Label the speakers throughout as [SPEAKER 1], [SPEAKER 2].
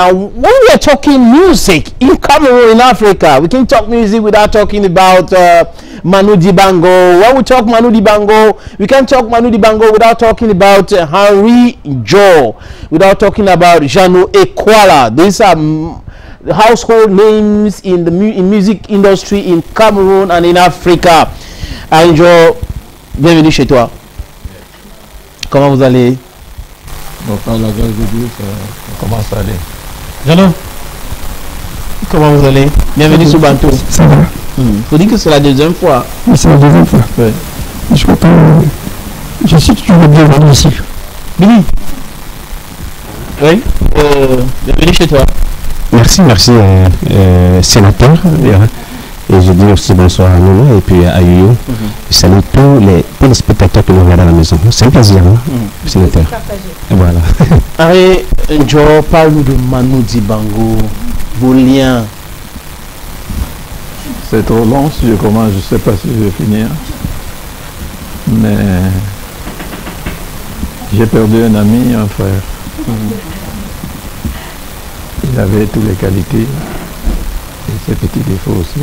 [SPEAKER 1] when we are talking music in Cameroon, in Africa, we can talk music without talking about Manu Dibango. When we talk Manu Dibango, we can talk Manu Dibango without talking about Henry Joe, without talking about Jano Ekwala. These are household names in the music industry in Cameroon and in Africa. Henry Joe, bienvenue chez toi. Comment vous allez?
[SPEAKER 2] Bon, par la grâce de Dieu, ça commence à aller.
[SPEAKER 1] Jano, comment vous allez? Bienvenue sur Bantou.
[SPEAKER 3] Ça va.
[SPEAKER 1] Faut dire que c'est la deuxième fois.
[SPEAKER 3] Oui, c'est la deuxième fois.
[SPEAKER 2] Oui.
[SPEAKER 3] Je suis content. Je suis toujours bienvenu ici.
[SPEAKER 1] Billy. Oui. Bienvenue chez toi.
[SPEAKER 4] Merci, sénateur. Et je dis aussi bonsoir à Nono et puis à Yuyo. Je salue tous les spectateurs qui nous regardent à la maison. C'est un plaisir, sénateur. Et voilà.
[SPEAKER 1] Allez, Joe, parle-nous de Manu Dibango, vos liens.
[SPEAKER 2] C'est trop long si je commence, je ne sais pas si je vais finir. Mais j'ai perdu un ami, un frère. Il avait toutes les qualités et ses petits défauts aussi.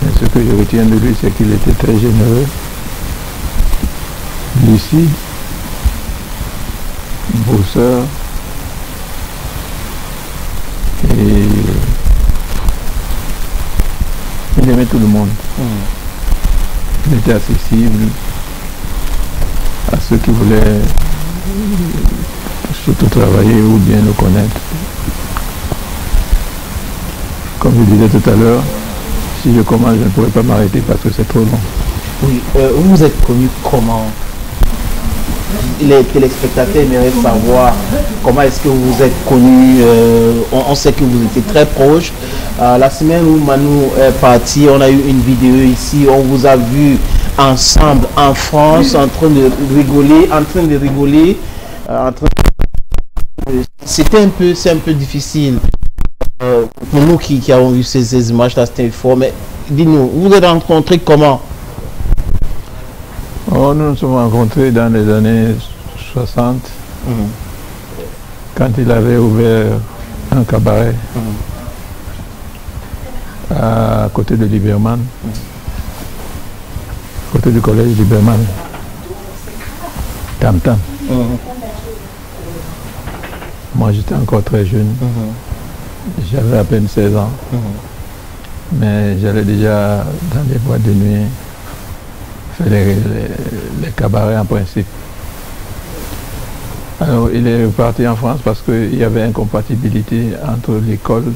[SPEAKER 2] Et ce que je retiens de lui, c'est qu'il était très généreux, lucide, bosseur et il aimait tout le monde. Il était accessible à ceux qui voulaient surtout travailler ou bien le connaître. Comme je disais tout à l'heure, si je commence, je ne pourrais pas m'arrêter parce que c'est trop long.
[SPEAKER 1] Oui, vous êtes connu comment? Les téléspectateurs aimeraient savoir comment est-ce que vous êtes connu. On sait que vous étiez très proches. La semaine où Manu est parti, on a eu une vidéo ici. On vous a vu ensemble en France en train de rigoler, c'est un peu difficile pour nous qui avons vu ces images-là, c'était fort. Mais dis-nous, vous vous êtes rencontrés comment?
[SPEAKER 2] Oh, nous nous sommes rencontrés dans les années 60, quand il avait ouvert un cabaret à côté de Liberman, à côté du collège Liberman, Tam Tam. Moi j'étais encore très jeune, j'avais à peine 16 ans, mais j'allais déjà dans les boîtes de nuit faire les cabarets en principe. Alors il est reparti en France parce qu'il y avait incompatibilité entre l'école,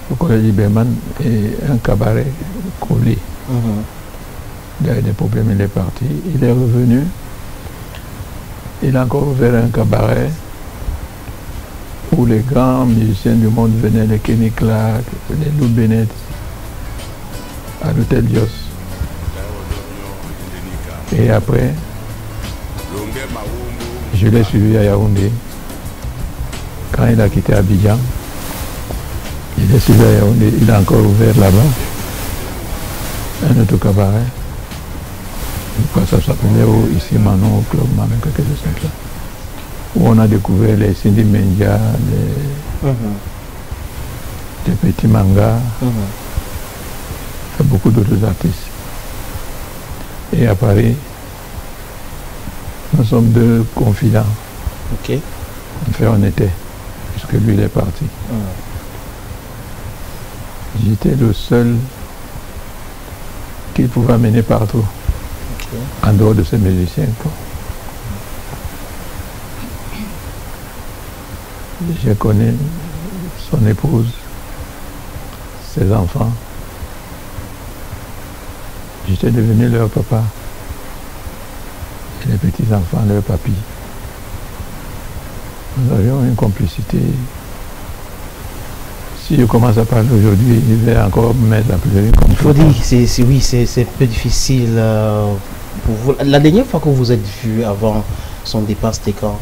[SPEAKER 2] le collège Liberman et un cabaret collé. Il y avait des problèmes, il est parti. Il est revenu, il a encore ouvert un cabaret où les grands musiciens du monde venaient, les Kenny Clark, les Lou Bennett, à l'hôtel Dios. Et après, je l'ai suivi à Yaoundé. Quand il a quitté Abidjan, il est suivi à Yaoundé. Il a encore ouvert là-bas un autre cabaret. Je crois que ça s'appelait ici Manon, au Club Manon, quelque chose comme ça. Où on a découvert les Cindy Mendia, les petits mangas, et beaucoup d'autres artistes. Et à Paris, nous sommes deux confidents.
[SPEAKER 1] Ok.
[SPEAKER 2] Enfin, on était, puisque lui il est parti. J'étais le seul qu'il pouvait amener partout, en dehors de ses musiciens. Je connais son épouse, ses enfants. J'étais devenu leur papa. Et les petits-enfants, leur papy. Nous avions une complicité. Si je commence à parler aujourd'hui, il va encore me mettre à pleurer comme
[SPEAKER 1] il faut dire, c'est un peu difficile pour vous. La dernière fois que vous êtes vus avant son départ, c'était quand?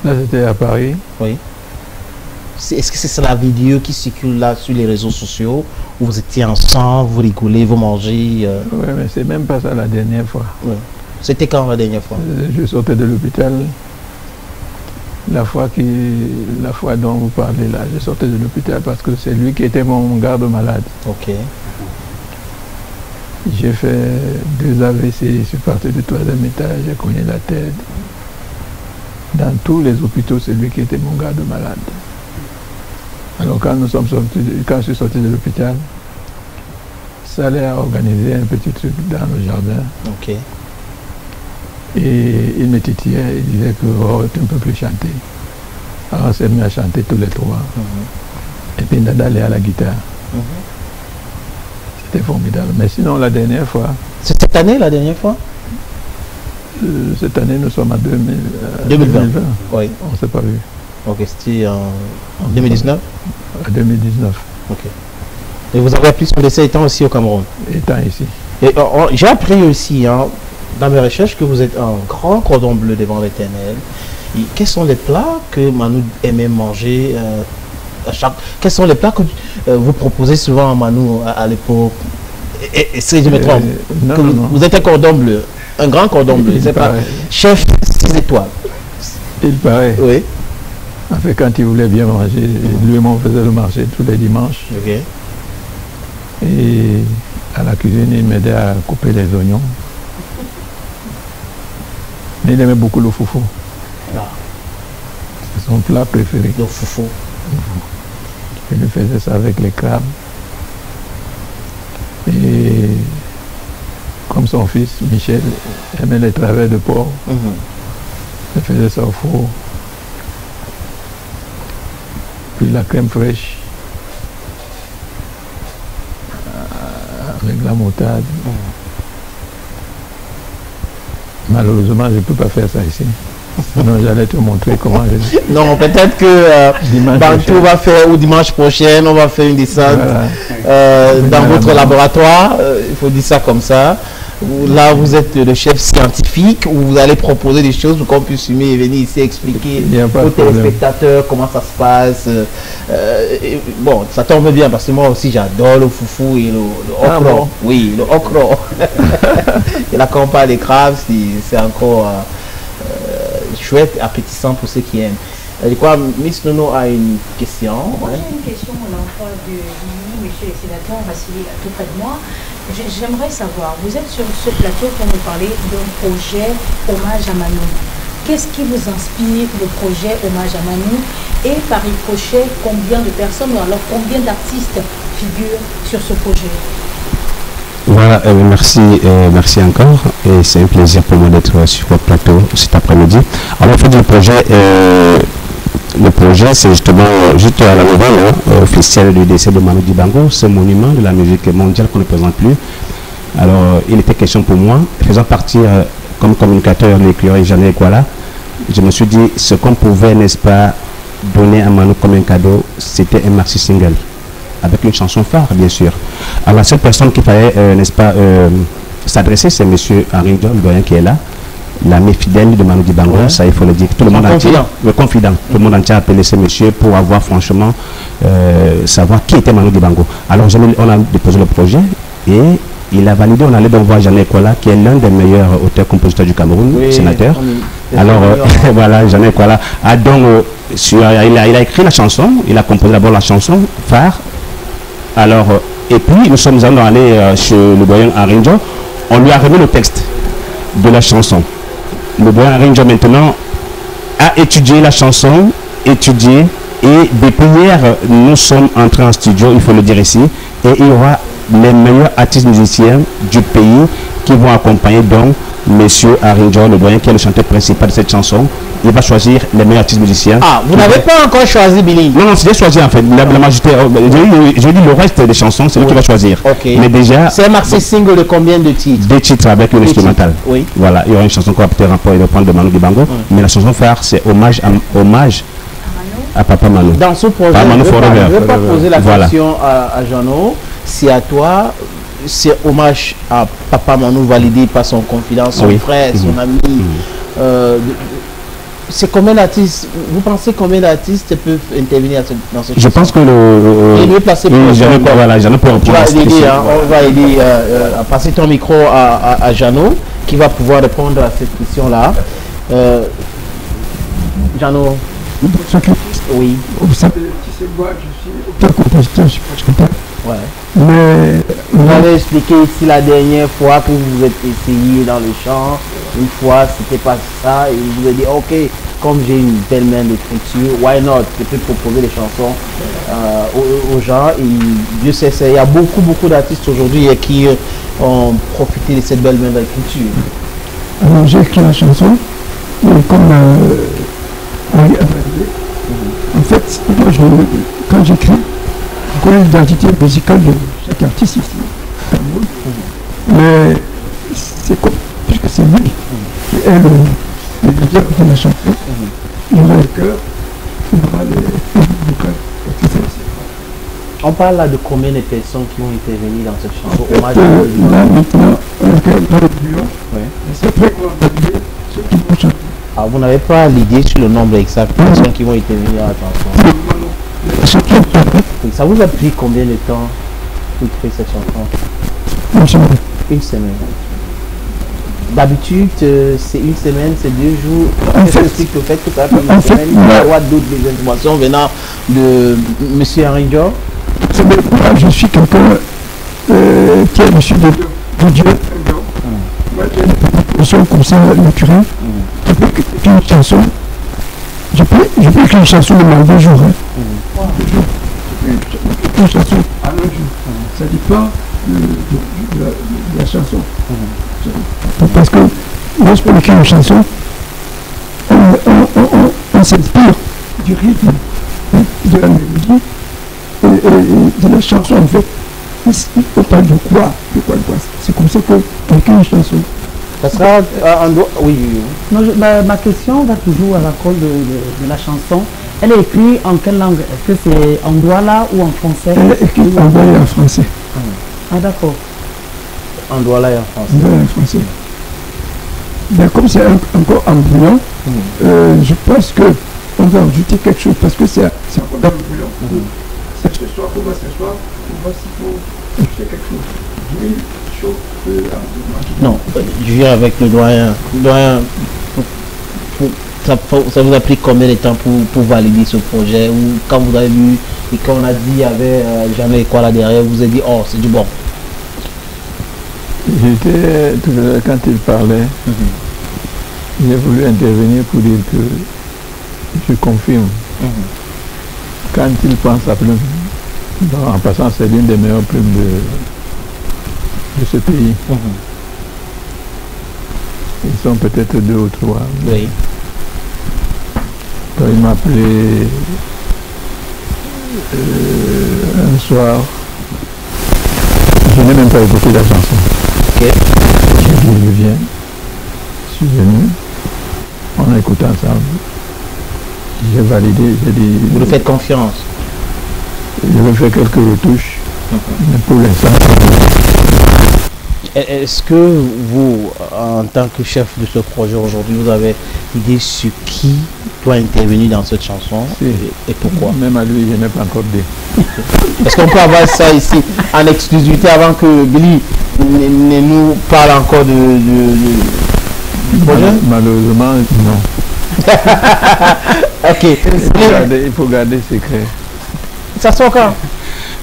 [SPEAKER 2] Là, c'était à Paris.
[SPEAKER 1] Oui. Est-ce que c'est la vidéo qui circule là sur les réseaux sociaux où vous étiez ensemble, vous rigolez, vous mangez
[SPEAKER 2] Oui, mais c'est même pas ça la dernière fois.
[SPEAKER 1] Oui. C'était quand la dernière fois?
[SPEAKER 2] Je sortais de l'hôpital. La fois dont vous parlez là, je sortais de l'hôpital parce que c'est lui qui était mon garde-malade.
[SPEAKER 1] Ok.
[SPEAKER 2] J'ai fait 2 AVC, je suis parti du 3e étage, j'ai cogné la tête. Dans tous les hôpitaux, c'est lui qui était mon garde-malade. Alors quand je suis sorti de l'hôpital, Saleh a organisé un petit truc dans le jardin.
[SPEAKER 1] Ok.
[SPEAKER 2] Et il me titillait, il disait que oh, tu ne peux plus chanter. Alors on s'est mis à chanter tous les 3. Et puis Nada allait à la guitare. C'était formidable. Mais sinon, la dernière fois...
[SPEAKER 1] C'est cette année, la dernière fois?
[SPEAKER 2] Cette année, nous sommes à
[SPEAKER 1] 2020. Oui.
[SPEAKER 2] On ne s'est pas vu.
[SPEAKER 1] Ok, c'était en 2019?
[SPEAKER 2] À 2019.
[SPEAKER 1] Ok. Et vous avez appris son décès étant aussi au Cameroun?
[SPEAKER 2] Étant ici.
[SPEAKER 1] Et j'ai appris aussi, hein, dans mes recherches, que vous êtes un grand cordon bleu devant l'Éternel. Quels sont les plats que Manu aimait manger Quels sont les plats que vous proposez souvent à Manu à l'époque? Et si je me trompe, vous êtes un cordon bleu, un grand cordon bleu, c'est pas chef 6 étoiles.
[SPEAKER 2] Il paraît.
[SPEAKER 1] Oui.
[SPEAKER 2] En fait, quand il voulait bien manger, lui et moi on faisait le marché tous les dimanches.
[SPEAKER 1] Ok.
[SPEAKER 2] Et à la cuisine, il m'aidait à couper les oignons. Mais il aimait beaucoup le foufou. C'est son plat préféré.
[SPEAKER 1] Le foufou.
[SPEAKER 2] Il lui faisait ça avec les crabes. Et comme son fils, Michel, aimait les travers de porc, il faisait ça au four. Puis la crème fraîche, avec la moutarde. Malheureusement, je ne peux pas faire ça ici. Sinon, j'allais te montrer comment je...
[SPEAKER 1] Non, peut-être que Bantou va faire, ou dimanche prochain, on va faire une descente dans votre laboratoire. Il faut dire ça comme ça. Là, vous êtes le chef scientifique, où vous allez proposer des choses pour qu'on puisse fumer et venir ici expliquer aux téléspectateurs comment ça se passe. Bon, ça tombe bien parce que moi aussi j'adore le foufou et le okro. Ah bon? Oui, le okro. Et la campagne des crabes, c'est encore chouette, appétissant pour ceux qui aiment. Je crois Miss Nono a une question.
[SPEAKER 5] Moi j'ai une question à l'endroit de monsieur le sénateur, Vassili, tout près de moi. J'aimerais savoir, vous êtes sur ce plateau pour nous parler d'un projet Hommage à Manu. Qu'est-ce qui vous inspire le projet Hommage à Manu? Et par ricochet, combien de personnes, ou alors combien d'artistes figurent sur ce projet?
[SPEAKER 4] Voilà, merci encore. Et c'est un plaisir pour moi d'être sur votre plateau cet après-midi. Alors en fait, le projet, c'est justement juste à la nouvelle officielle du décès de Manu Dibango, ce monument de la musique mondiale qu'on ne présente plus. Alors, il était question pour moi, faisant partie comme communicateur de l'écurie Jeanne Ekwala, je me suis dit, ce qu'on pouvait, n'est-ce pas, donner à Manu comme un cadeau, c'était un maxi single, avec une chanson phare, bien sûr. Alors, la seule personne qui fallait, n'est-ce pas, s'adresser, c'est M. Henri John, le doyen qui est là, l'ami fidèle de Manu Dibango, ça il faut le dire. Tout le monde entier, le confident, tout le monde entier a appelé ce monsieur pour avoir franchement savoir qui était Manu Dibango. Alors on a déposé le projet et il a validé. On allait donc voir Jeanne Ekwala, qui est l'un des meilleurs auteurs-compositeurs du Cameroun, sénateur. Alors voilà, Jeanne Ekwala a donc il a écrit la chanson, il a composé d'abord la chanson phare. Alors et puis nous sommes allés chez le doyen Arinjo, on lui a remis le texte de la chanson. Le doyen Arinjo maintenant a étudié la chanson, et depuis hier nous sommes entrés en studio, il faut le dire ici, et il y aura les meilleurs artistes musiciens du pays qui vont accompagner donc monsieur Arinjo, le doyen qui est le chanteur principal de cette chanson. Il va choisir les meilleurs artistes musiciens. Ah,
[SPEAKER 1] vous n'avez pas encore choisi Billy? Non,
[SPEAKER 4] c'est choisi en fait. La majorité, je dis le reste des chansons, c'est lui qui va choisir.
[SPEAKER 1] Okay.
[SPEAKER 4] Mais déjà.
[SPEAKER 1] C'est un maxi single de combien de titres?
[SPEAKER 4] 2 titres avec une instrumentale.
[SPEAKER 1] Oui.
[SPEAKER 4] Voilà, il y aura une chanson qu'on va peut-être reprendre de Manu Dibango. Mais la chanson phare, c'est hommage à Papa Manu.
[SPEAKER 1] Dans ce projet, je ne vais pas poser la question à Jeannot. Si à toi, c'est hommage à Papa Manu validé par son confident, son frère, son ami. C'est combien d'artistes, vous pensez combien d'artistes peuvent intervenir dans ce
[SPEAKER 4] Je pense que
[SPEAKER 1] il est mieux placé pour
[SPEAKER 4] voilà, Jeannot peut répondre.
[SPEAKER 1] On va aider à passer ton micro à Jeannot, qui va pouvoir répondre à cette question-là. Jeannot,
[SPEAKER 3] sacrifice.
[SPEAKER 1] Oui.
[SPEAKER 3] Vous savez, tu sais, moi, je suis auteur-compositeur, je suis pas chanteur.
[SPEAKER 1] Ouais.
[SPEAKER 3] Mais
[SPEAKER 1] Vous m'avez expliqué ici la dernière fois que vous êtes essayé dans le chant. Une fois, c'était pas ça. Et vous avez dit, ok, comme j'ai une belle main d'écriture, why not? Je peux proposer des chansons aux gens. Et Dieu sait, il y a beaucoup d'artistes aujourd'hui qui ont profité de cette belle main d'écriture.
[SPEAKER 3] alors j'ai écrit la chanson, et comme Henri a dit, en fait, moi, quand j'écris, je connais l'identité musicale de chaque artiste ici, au Cameroun. Mais c'est comme, puisque c'est lui qui est le leader de la chanson, il aura le cœur, il aura les vocales.
[SPEAKER 1] On parle là de combien de personnes qui ont intervenu dans cette chanson? Hommage à
[SPEAKER 3] Là, maintenant, dans le bureau,
[SPEAKER 1] Ouais.
[SPEAKER 3] c'est après qu'on va dire ceux qui vont chanter.
[SPEAKER 1] Ah, vous n'avez pas l'idée sur le nombre exact de personnes qui vont intervenir dans la chanson?
[SPEAKER 3] La chanson,
[SPEAKER 1] Oui, ça vous a pris combien de temps pour créer cette chanson?
[SPEAKER 3] une semaine.
[SPEAKER 1] Une semaine. D'habitude, c'est une semaine, c'est 2 jours.
[SPEAKER 3] En
[SPEAKER 1] Qu'est-ce
[SPEAKER 3] fait-
[SPEAKER 1] que c'est que fait que ça fait une
[SPEAKER 3] en fait,
[SPEAKER 1] semaine? Il y
[SPEAKER 3] moi-
[SPEAKER 1] aura d'autres des informations venant de M. Henri Dior.
[SPEAKER 3] C'est bien, moi, je suis quelqu'un qui est monsieur de Dieu. Moi, j'ai une proposition comme ça, naturelle. Je peux écrire une chanson. Je peux écrire une chanson de 2 jours. Hein. 2 jours. Je peux écrire une chanson à 1 jour. Ça dépend de la chanson. Parce que lorsqu'on écrit une chanson, on s'inspire du rythme, de la mélodie et de la chanson en fait. On parle de quoi? C'est comme ça qu'on écrit une chanson.
[SPEAKER 1] Ça sera un doigt. Oui, oui, oui.
[SPEAKER 6] Non, ma question va toujours à la cause de la chanson. Elle est écrite en quelle langue? Est-ce que c'est en douala ou en français?
[SPEAKER 3] Elle est écrite en douala et en français.
[SPEAKER 6] Ah d'accord.
[SPEAKER 1] En douala et en français.
[SPEAKER 3] En douala et en français. Mais comme c'est encore en bouillon, je pense qu'on va ajouter quelque chose parce que c'est encore dans le bouillon. C'est ce soir, on va s'asseoir, on va s'il faut ajouter quelque chose. D'huile, chaud,
[SPEAKER 1] Non, je viens avec le doyen. Doyen, ça vous a pris combien de temps pour valider ce projet? Ou quand vous avez vu et quand on a dit il y avait jamais quoi là derrière, vous avez dit oh c'est du bon.
[SPEAKER 2] J'étais tout à l'heure quand il parlait, j'ai voulu intervenir pour dire que je confirme. Quand il pense à plume, en passant c'est l'une des meilleures plumes de ce pays. Ils sont peut-être 2 ou 3.
[SPEAKER 1] Oui.
[SPEAKER 2] Quand il m'a appelé un soir, je n'ai même pas écouté la chanson.
[SPEAKER 1] Ok.
[SPEAKER 2] J'ai dit, je viens, je suis venu, on a écouté ensemble. J'ai validé, j'ai dit...
[SPEAKER 1] Vous nous faites confiance.
[SPEAKER 2] Je vais faire quelques retouches, mais pour l'instant,
[SPEAKER 1] Est-ce que vous, en tant que chef de ce projet aujourd'hui, vous avez idée sur qui doit intervenir dans cette chanson et pourquoi?
[SPEAKER 2] même à lui, je n'ai pas encore dit.
[SPEAKER 1] Est-ce qu'on peut avoir ça ici en exclusivité avant que Billy ne nous parle encore du projet?
[SPEAKER 2] Malheureusement, non.
[SPEAKER 1] Ok.
[SPEAKER 2] Il faut garder secret.
[SPEAKER 1] Ça sort quand?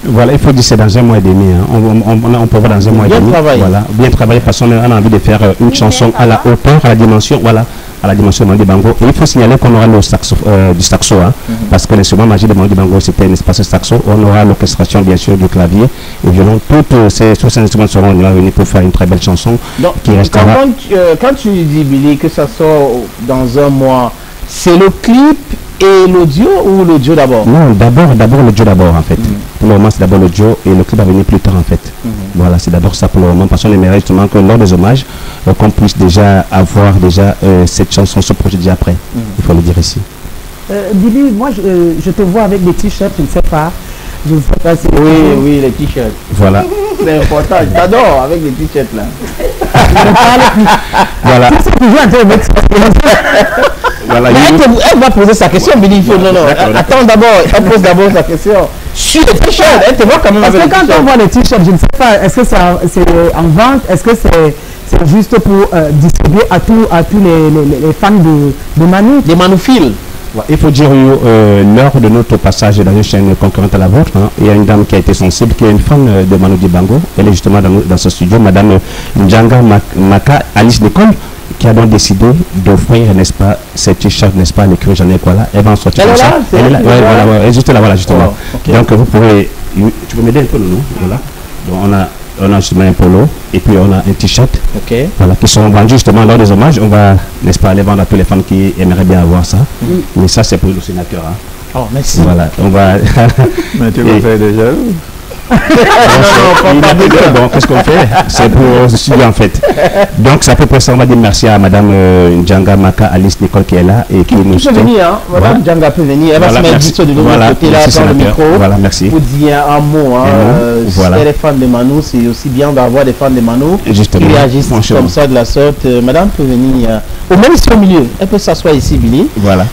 [SPEAKER 4] Voilà, il faut dire que c'est dans 1 mois et demi. Hein. On peut voir dans 1 mois et
[SPEAKER 1] Bien
[SPEAKER 4] demi.
[SPEAKER 1] travaillé.
[SPEAKER 4] Voilà, bien travaillé parce qu'on a envie de faire une chanson à la hauteur, à la dimension, voilà, à la dimension de Manu Dibango. Et il faut signaler qu'on aura du saxo, hein, parce que l'instrument magique de Manu Dibango, c'était un espace saxo. On aura l'orchestration, bien sûr, du clavier, et violon. Tous ces instruments seront venus pour faire une très belle chanson.
[SPEAKER 1] Donc,
[SPEAKER 4] qui restera...
[SPEAKER 1] quand tu dis, Billy, que ça sort dans 1 mois, c'est le clip et l'audio ou l'audio d'abord?
[SPEAKER 4] Non, d'abord l'audio d'abord en fait. Pour le moment c'est d'abord l'audio et le clip va venir plus tard en fait. Voilà, c'est d'abord ça pour le moment parce qu'on aimerait justement que lors des hommages, qu'on puisse déjà avoir cette chanson, ce projet déjà prêt. Il faut le dire ici.
[SPEAKER 6] Billy, moi je te vois avec des t-shirts, je ne sais pas. Je ne sais pas si...
[SPEAKER 1] Oui, les t-shirts.
[SPEAKER 4] Voilà.
[SPEAKER 1] C'est important, j'adore avec les t-shirts là.
[SPEAKER 4] Voilà.
[SPEAKER 6] C'est toujours un peu de mettre
[SPEAKER 4] Voilà.
[SPEAKER 1] Mais elle va poser sa question, Billy. Non, attends d'abord, elle pose d'abord sa question. Sur les t-shirts, elle te voit quand même
[SPEAKER 6] Parce
[SPEAKER 1] avec
[SPEAKER 6] que
[SPEAKER 1] les
[SPEAKER 6] quand on voit les t-shirts, je ne sais pas, est-ce que c'est en vente? Est-ce que c'est juste pour distribuer à tous les fans de Manu?
[SPEAKER 1] Des manophiles.
[SPEAKER 4] Il faut dire, lors de notre passage dans une chaîne concurrente à la vôtre, hein, il y a une dame qui a été sensible, qui est une fan de Manu Dibango. Elle est justement dans ce studio, Madame Njanga Maka Alice Nicole, qui a donc décidé d'offrir, n'est-ce pas, cette t-shirt, n'est-ce pas, à l'écurie Jeanne Kwala. Elle va en sortir comme ça. Elle est là, voilà, juste là, voilà, justement.
[SPEAKER 1] Wow, okay.
[SPEAKER 4] Donc, vous pourrez, tu peux m'aider un peu, non? Voilà. Donc, on a justement un polo et puis on a un t-shirt, voilà, qui sont vendus justement lors des hommages. On va, n'est-ce pas, les vendre à tous les fans qui aimeraient bien avoir ça. Mais ça, c'est pour le sénateur. Hein.
[SPEAKER 1] Oh, merci.
[SPEAKER 4] Voilà, on va.
[SPEAKER 2] Mais tu vas faire déjà.
[SPEAKER 4] Bon, qu'est-ce qu'on fait? C'est pour ce studio en fait. Donc, c'est à peu près ça. On va dire merci à Madame Njanga Maka Alice Nicole qui est là et qui nous
[SPEAKER 1] peut venir, hein. Madame Njanga peut venir. Elle va se mettre juste de l'autre côté là, dans le micro.
[SPEAKER 4] Voilà, merci.
[SPEAKER 1] Pour dire un mot. Si elle est fan de Manu, c'est aussi bien d'avoir des fans de Manu qui réagissent comme ça de la sorte. Madame peut venir. Au même ici au milieu. Elle peut s'asseoir ici, Billy.
[SPEAKER 4] Voilà.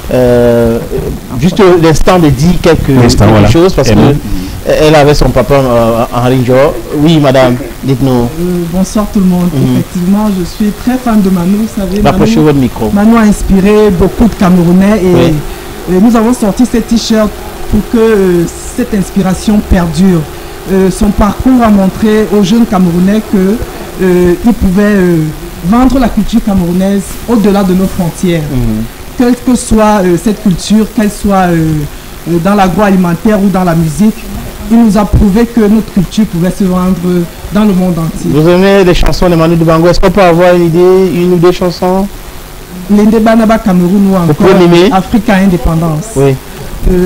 [SPEAKER 1] Juste l'instant de dire quelque chose parce que elle avait son papa Henri Jo. Oui, madame, dites-nous.
[SPEAKER 7] Bonsoir tout le monde. Effectivement, je suis très fan de Manu. Vous savez,
[SPEAKER 1] approchez votre micro.
[SPEAKER 7] Manu a inspiré beaucoup de Camerounais et nous avons sorti cette t-shirt pour que cette inspiration perdure. Son parcours a montré aux jeunes Camerounais qu'ils pouvaient vendre la culture camerounaise au-delà de nos frontières. Quelle que soit cette culture, qu'elle soit dans l'agroalimentaire ou dans la musique, il nous a prouvé que notre culture pouvait se vendre dans le monde entier.
[SPEAKER 1] Vous aimez les chansons de Manu Dibango? Est-ce qu'on peut avoir une ou deux chansons?
[SPEAKER 7] L'Inde Banaba Cameroun ou encore Africa Indépendance.
[SPEAKER 1] Oui.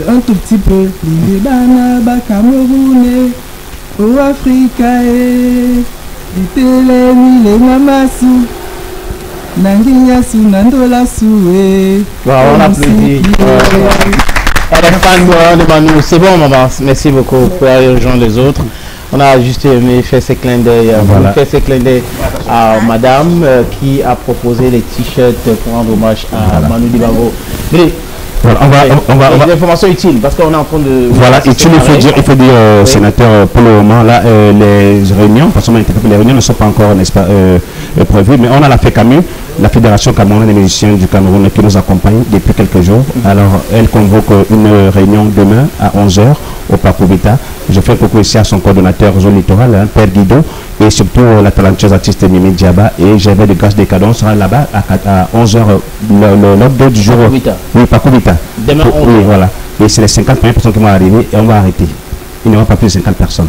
[SPEAKER 7] Un tout petit peu. L'Inde Banaba Cameroun ou Africa les Mamasu. Nangiyasu Nandolasu.
[SPEAKER 1] On applaudit. Elle est fan de Manu. C'est bon, maman. Merci beaucoup pour aller rejoindre les autres. On a juste aimé faire ces clins d'œil. Voilà. Faire ces clins d'œil à madame qui a proposé les t-shirts pour rendre hommage à Manu Dibango.
[SPEAKER 4] Voilà, on va
[SPEAKER 1] des informations utiles parce qu'on est en train de.
[SPEAKER 4] Voilà, utile, il faut dire, sénateur, pour le moment, là, les réunions, parce que les réunions ne sont pas encore, n'est-ce pas, prévues, mais on a la FECAMU, la Fédération Camerounaise des musiciens du Cameroun, qui nous accompagne depuis quelques jours. Alors, elle convoque une réunion demain à 11h au Parc Vita. Je fais coucou ici à son coordonnateur zone littorale, hein, Père Guido, et surtout la talentueuse artiste Mimi Diaba. Et j'avais de grâce des cadeaux, on sera là-bas à 11h, l'ordre du jour. Oui, Parc Vita.
[SPEAKER 1] Demain,
[SPEAKER 4] oui, voilà. Et c'est les 50 premières personnes qui vont arriver et on va arrêter. Il n'y aura pas plus de 50 personnes.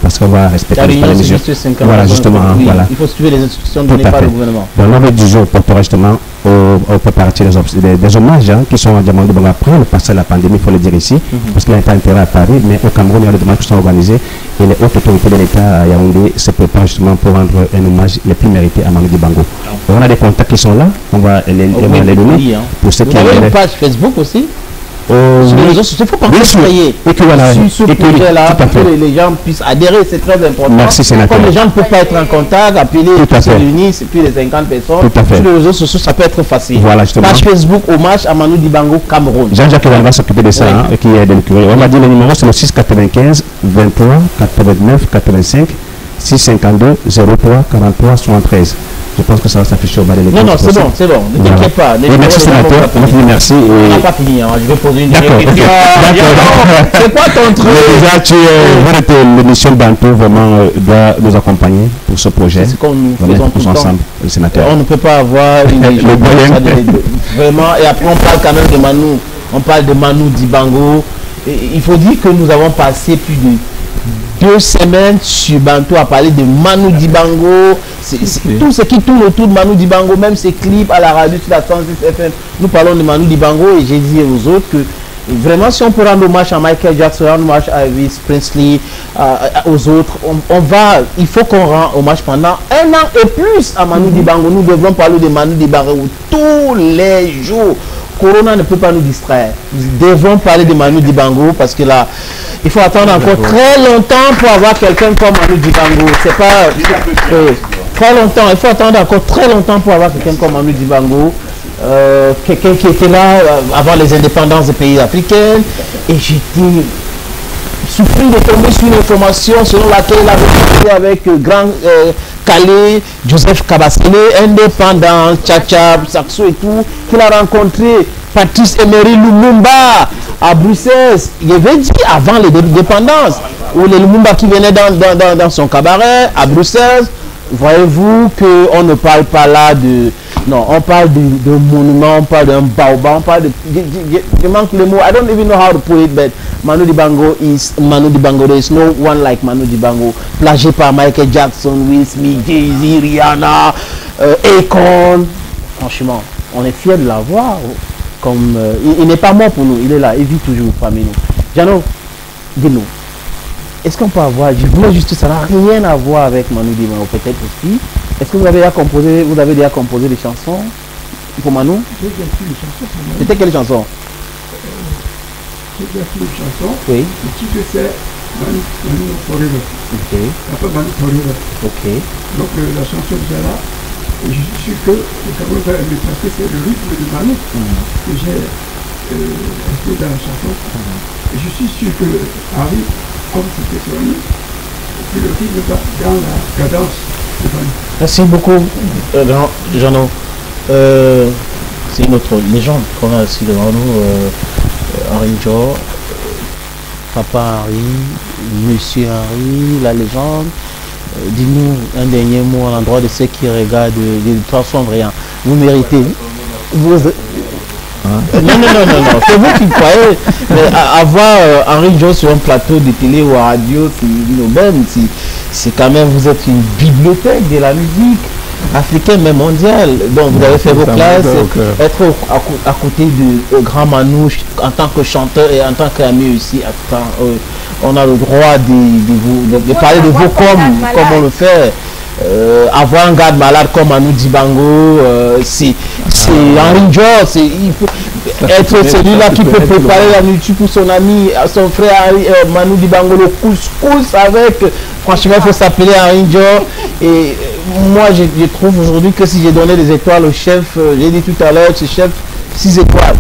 [SPEAKER 4] Parce qu'on va respecter les mesures. Voilà, justement.
[SPEAKER 1] Oui,
[SPEAKER 4] voilà.
[SPEAKER 1] Il faut suivre les instructions données par le gouvernement.
[SPEAKER 4] Donc, l'ordre du jour portera justement au préparatif des hommages qui sont demandés. Bon, après le passé de la pandémie, il faut le dire ici, parce qu'il n'y a pas intérêt à Paris, mais au Cameroun, il y a des hommages qui sont organisés et les hautes autorités de l'État à Yaoundé se préparent justement pour rendre un hommage les plus mérités à Manu Dibango. On a des contacts qui sont là, on va les donner. Pour ceux qui
[SPEAKER 1] ont une page Facebook aussi. Sur les réseaux sociaux, il faut penser sur ce projet-là pour que les gens puissent adhérer, c'est très important.
[SPEAKER 4] Merci, sénateur.
[SPEAKER 1] Comme les gens ne peuvent pas être en contact, appeler, se réunir, c'est plus de 50 personnes. Sur les réseaux sociaux, ça peut être facile.
[SPEAKER 4] Voilà,
[SPEAKER 1] page Facebook, hommage à Manu Dibango, Cameroun.
[SPEAKER 4] Jean-Jacques va s'occuper de ça, hein, qui est de l'écurie. On m'a dit le numéro, c'est le 695 23 89 85 652 03 43 73. Je pense que ça va s'afficher au bas de l'écran.
[SPEAKER 1] Non, c'est bon, c'est bon. Ne t'inquiète pas.
[SPEAKER 4] Merci, sénateur. Merci.
[SPEAKER 1] On n'a pas fini. Hein. Je vais poser une question. C'est quoi ton truc?
[SPEAKER 4] Déjà, l'émission Bantou vraiment doit nous accompagner pour ce projet.
[SPEAKER 1] C'est comme nous faisons tous ensemble,
[SPEAKER 4] le sénateur.
[SPEAKER 1] On ne peut pas avoir une vraiment. Et après, on parle quand même de Manu. On parle de Manu Dibango. Il faut dire que nous avons passé plus de 2 semaines sur Bantou à parler de Manu Dibango, tout ce qui tourne autour de Manu Dibango, même ses clips à la radio sur la 106 FM. Nous parlons de Manu Dibango et j'ai dit aux autres que vraiment si on peut rendre hommage à Michael Jackson, rendre hommage à Elvis Presley, aux autres, il faut qu'on rende hommage pendant 1 an et plus à Manu Dibango. Nous devons parler de Manu Dibango tous les jours. Corona ne peut pas nous distraire. Nous devons parler de Manu Dibango parce que là, il faut attendre encore très longtemps pour avoir quelqu'un comme Manu Dibango. C'est pas très longtemps. Il faut attendre encore très longtemps pour avoir quelqu'un comme Manu Dibango. Quelqu'un qui était là avant les indépendances des pays africains. Et j'étais surpris de tomber sur une information selon laquelle il avait été avec grand Calais, Joseph Kabasele, indépendant, Tchatcha, Saxo et tout, qu'il a rencontré Patrice Emery Lumumba à Bruxelles. Il avait dit avant l'indépendance, où les Lumumba qui venaient dans son cabaret à Bruxelles. Voyez-vous qu'on ne parle pas là de... Non, on parle de monument, on parle d'un baobab, on parle de... Je manque le mot. I don't even know how to put it, but Manu Dibango is Manu Dibango. There is no one like Manu Dibango. Plagié par Michael Jackson, Will Smith, Jay-Z, Rihanna, Akon. Franchement, on est fiers de l'avoir. Comme il n'est pas mort pour nous, il est là, il vit toujours parmi nous. Jano, dis-nous. Est-ce qu'on peut avoir, je voulais juste, ça n'a rien à voir avec Manu Dibango, peut-être aussi. Est-ce que vous avez déjà composé des chansons pour Manu?
[SPEAKER 3] J'ai déjà fait des chansons pour Manu.
[SPEAKER 1] C'était quelle chanson?
[SPEAKER 3] J'ai déjà fait des chansons.
[SPEAKER 1] Oui.
[SPEAKER 3] Le titre c'est Manu Forever.
[SPEAKER 1] Ok.
[SPEAKER 3] Après Manu Forever.
[SPEAKER 1] Ok.
[SPEAKER 3] Donc la chanson que j'ai là, et je suis sûr que le Cameroun va aimer parce que c'est le rythme de Manu que j'ai inclus dans la chanson. Et je suis sûr que Harry, comme c'était sur lui, et le rythme va dans la cadence de Manu.
[SPEAKER 1] Merci beaucoup, Jeannot. C'est une autre légende qu'on a ici devant nous. Henri Dior, Papa Henri, Monsieur Henri, la légende. Dis-nous un dernier mot à l'endroit de ceux qui regardent les transformés. Vous méritez. Non, c'est vous qui croyez. Mais avoir Henri Dior sur un plateau de télé ou à radio, c'est une aubaine. C'est quand même, vous êtes une bibliothèque de la musique africaine, mais mondiale. Donc vous avez fait vos classes, être à côté de grand Manouche en tant que chanteur et en tant qu'ami aussi. On a le droit de parler de vous comme on le fait. Avoir un gars malade comme Manu Dibango, c'est Henri Dior, il faut être celui-là qui peut préparer la nourriture pour son ami, son frère Manu Dibango, le couscous avec, franchement il faut s'appeler Henri Dior. Et moi je trouve aujourd'hui que si j'ai donné des étoiles au chef, j'ai dit tout à l'heure, ce chef 6 étoiles,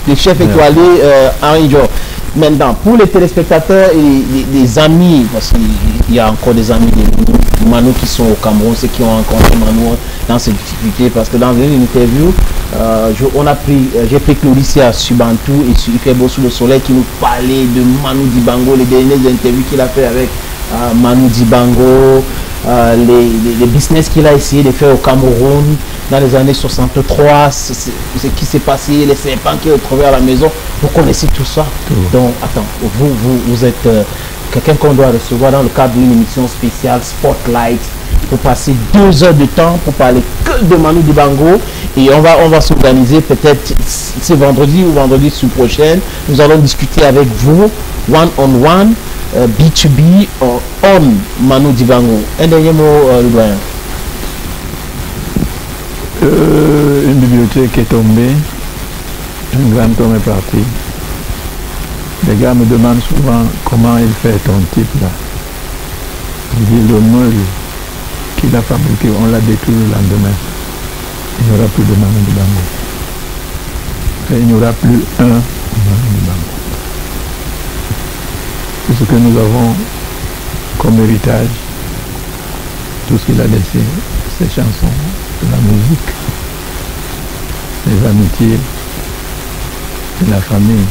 [SPEAKER 1] le chef étoilé Henri Dior. Maintenant, pour les téléspectateurs et les amis, parce qu'il y a encore des amis de Manu qui sont au Cameroun, ceux qui ont rencontré Manu dans ces difficultés, parce que dans une interview, j'ai pris Claudicia Subantou et il fait beau sous le soleil qui nous parlait de Manu Dibango, les dernières interviews qu'il a fait avec Manu Dibango, les business qu'il a essayé de faire au Cameroun dans les années 63, ce qui s'est passé, les serpents qu'il a trouvés à la maison. Vous connaissez tout ça. Donc, attends, vous êtes quelqu'un qu'on doit recevoir dans le cadre d'une émission spéciale Spotlight pour passer 2 heures de temps pour parler que de Manu Dibango. Et on va s'organiser peut-être c'est vendredi ou vendredi prochain. Nous allons discuter avec vous, one-on-one, B2B, on Manu Dibango. Un dernier mot, le doyen.
[SPEAKER 2] Une bibliothèque est tombée, un grand homme est parti. Les gars me demandent souvent comment il fait ton type là. Je dis le meule qu'il a fabriqué, on l'a détruit le lendemain. Il n'y aura plus de Manu Dibango. Et il n'y aura plus un Manu Dibango. Tout ce que nous avons comme héritage, tout ce qu'il a laissé, ces chansons, la musique, les amitiés, et la famille.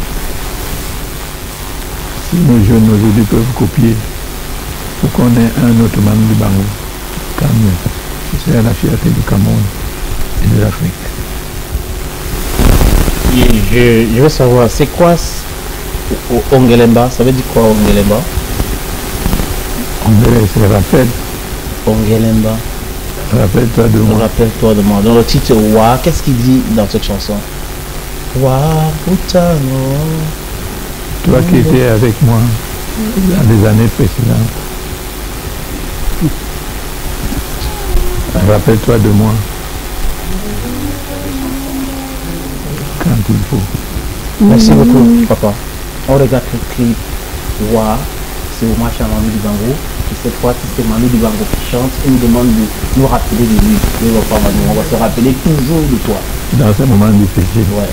[SPEAKER 2] Si nos jeunes aujourd'hui peuvent copier, pour qu'on ait un autre Manu Dibango, tant mieux. C'est la fierté du Cameroun et de l'Afrique.
[SPEAKER 1] Je veux savoir, c'est quoi Ongelemba? Ça veut dire quoi Ongelemba?
[SPEAKER 2] Ongelemba, c'est rappel.
[SPEAKER 1] Ongelemba.
[SPEAKER 2] Rappelle-toi de moi.
[SPEAKER 1] Rappelle-toi de moi. Dans le titre Wa, qu'est-ce qu'il dit dans cette chanson? Wa Putano.
[SPEAKER 2] Toi qui étais avec moi dans les années précédentes. Rappelle-toi de moi. Quand il faut.
[SPEAKER 1] Merci beaucoup, papa. On regarde le clip Wa, c'est hommage à Manu Dibango. Et cette fois, c'est Manu Dibango qui chante et nous demande de nous rappeler de lui. On va se rappeler toujours de toi.
[SPEAKER 2] Dans ce moment difficile.
[SPEAKER 1] Ouais.